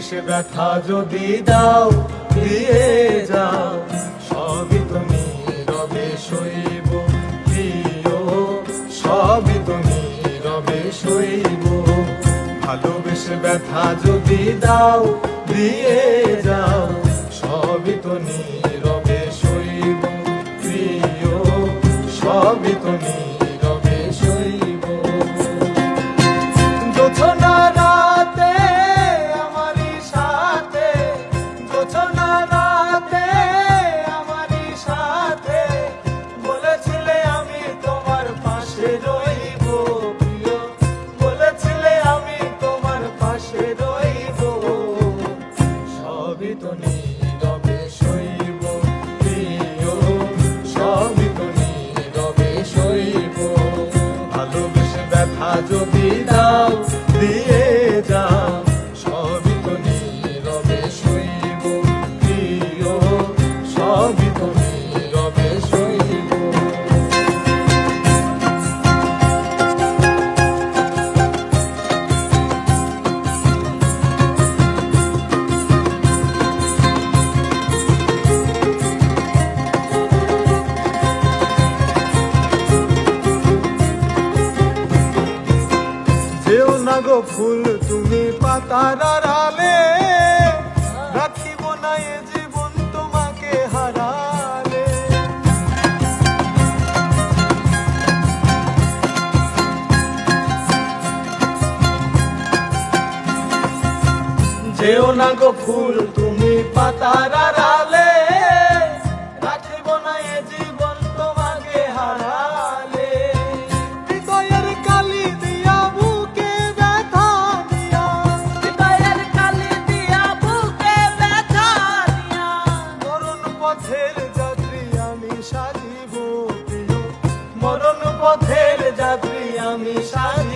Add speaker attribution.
Speaker 1: বেশে ব্যথা যদি দাও দিয়ে যাও, সবই তো নীরবে সইব প্রিয়, সবই তো নীরবে সইব। ভালোবেসে ব্যথা যদি দাও দিয়ে যাও, সবই তো নীরবে সইব প্রিয়, সবই তো নীরবে সইব। জোছনা রাতে আমারই সাথে, জোছনা রাতে আমারই সাথে, বলেছিলে আমি তোমার পাশে রইব প্রিয়, বলেছিলে আমি তোমার পাশে রইব। সবই তো নীরবে সইব প্রিয়, সবই তো নীরবে সইব। ভালোবেসে ব্যথা যদি দাও দিয়ে যাও, সবই তো নীরবে সইব প্রিয়, সবই তো নীরবে সইব। যেও না গো ফুল তুমি পাতার আড়ালে, রাখিব না এ জীবন তোমাকে হারালে। যেও না গো ফুল তুমি পাতার আড়ালে, রাখিব না এ জীবন তোমাকে হারালে। হৃদয়ের কালি দিয়া বুকে ব্যথা দিয়া,
Speaker 2: হৃদয়ের কালি দিয়া বুকে ব্যথা দিয়া,
Speaker 1: মরণ পথের যাত্রী আমি সাজিব প্রিয়, মরণ পথের যাত্রী আমি সাজিব।